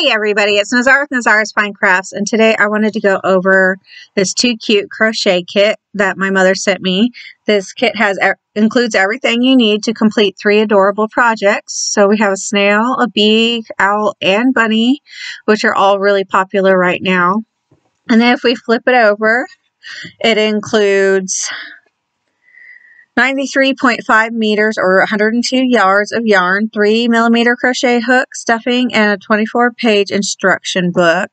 Hey everybody, it's Nazara with Nazarasfinecrafts, and today I wanted to go over this Cute Crochet Kit that my mother sent me. This kit includes everything you need to complete 3 adorable projects. So we have a snail, a bee, owl, and bunny, which are all really popular right now. And then if we flip it over, it includes 93.5 meters or 102 yards of yarn, 3mm crochet hook, stuffing, and a 24-page instruction book.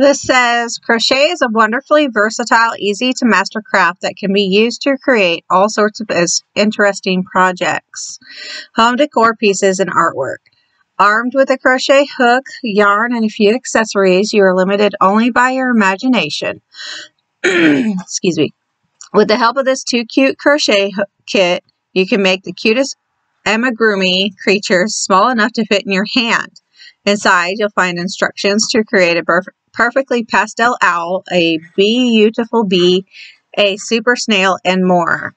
This says, crochet is a wonderfully versatile, easy to master craft that can be used to create all sorts of interesting projects, home decor pieces, and artwork. Armed with a crochet hook, yarn, and a few accessories, you are limited only by your imagination. Excuse me. With the help of this Cute Crochet Kit, you can make the cutest amigurumi creatures small enough to fit in your hand. Inside, you'll find instructions to create a perfectly pastel owl, a beautiful bee, a super snail, and more.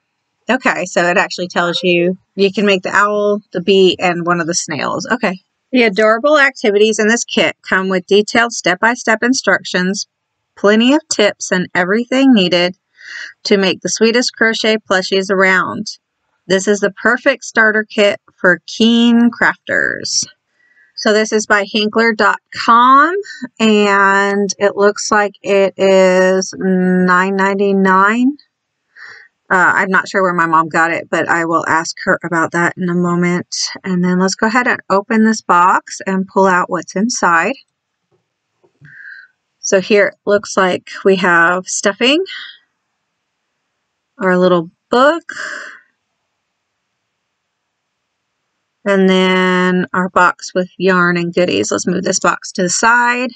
Okay, so it actually tells you can make the owl, the bee, and one of the snails. Okay. The adorable activities in this kit come with detailed step-by-step instructions, plenty of tips, and everything needed to make the sweetest crochet plushies around. This is the perfect starter kit for keen crafters. So this is by Hinkler.com, and it looks like it is $9.99. I'm not sure where my mom got it, but I will ask her about that in a moment. And then let's go ahead and open this box and pull out what's inside. So here it looks like we have stuffing, our little book, and then our box with yarn and goodies. Let's move this box to the side.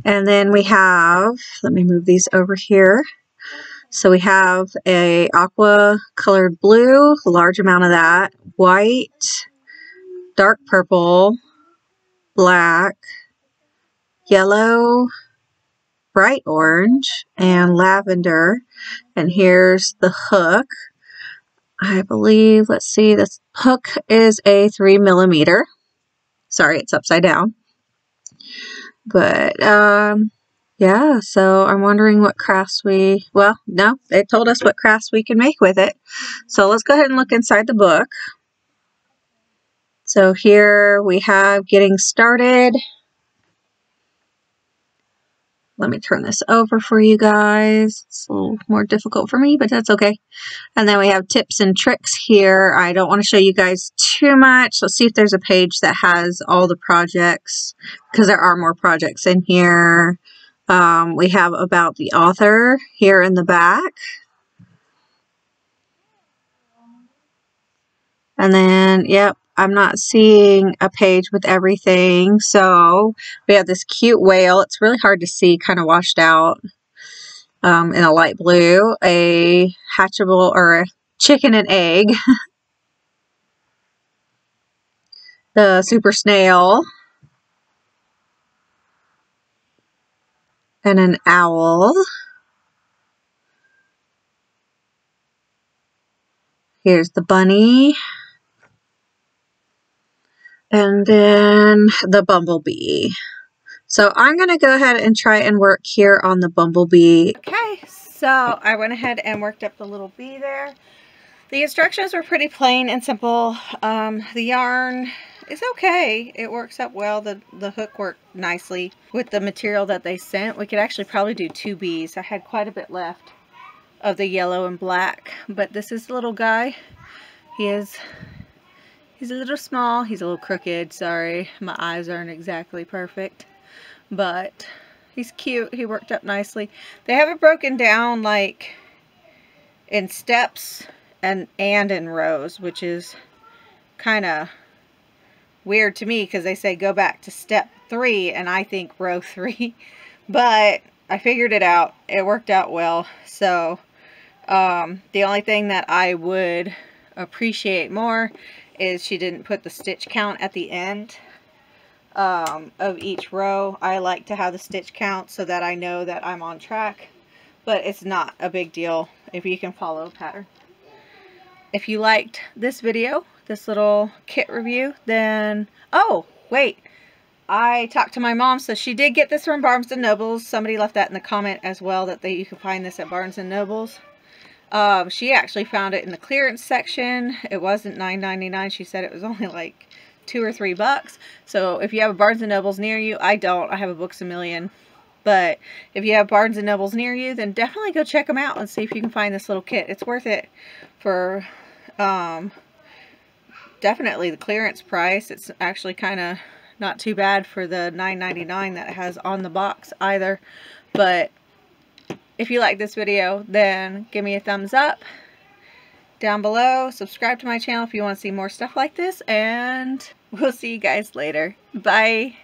And then we have, let me move these over here. So we have a aqua colored blue, a large amount of that, white, dark purple, black, yellow, bright orange, and lavender. And here's the hook. I believe, let's see, this hook is a 3mm. Sorry, it's upside down. But, yeah, so I'm wondering what crafts well, no, they told us what crafts we can make with it. So let's go ahead and look inside the book. So here we have getting started. Let me turn this over for you guys. It's a little more difficult for me, but that's okay. And then we have tips and tricks here. I don't want to show you guys too much. Let's see if there's a page that has all the projects, because there are more projects in here. We have about the author here in the back. And then, yep, I'm not seeing a page with everything. So we have this cute whale. It's really hard to see, kind of washed out in a light blue. A hatchable, or a chicken and egg. The super snail. And an owl. Here's the bunny. And then the bumblebee. So I'm going to go ahead and try and work here on the bumblebee. Okay, so I went ahead and worked up the little bee there. The instructions were pretty plain and simple. The yarn is okay. It works up well. The hook worked nicely with the material that they sent. We could actually probably do 2 bees. I had quite a bit left of the yellow and black. But this is the little guy. He's a little small. He's a little crooked. Sorry, my eyes aren't exactly perfect. But he's cute. He worked up nicely. They have it broken down like in steps and in rows, which is kind of weird to me because they say go back to step 3 and I think row 3. But I figured it out. It worked out well. So the only thing that I would appreciate more is she didn't put the stitch count at the end of each row. I like to have the stitch count so that I know that I'm on track, but it's not a big deal if you can follow a pattern. If you liked this video, this little kit review, then, oh, wait, I talked to my mom, so she did get this from Barnes & Nobles. Somebody left that in the comment as well, that you can find this at Barnes & Nobles. She actually found it in the clearance section. It wasn't $9.99. She said it was only like $2 or $3. So if you have a Barnes & Nobles near you, I don't. I have a Books A Million. But if you have Barnes & Nobles near you, then definitely go check them out and see if you can find this little kit. It's worth it for definitely the clearance price. It's actually kind of not too bad for the $9.99 that it has on the box either. But if you like this video, then give me a thumbs up down below. Subscribe to my channel if you want to see more stuff like this. And we'll see you guys later. Bye.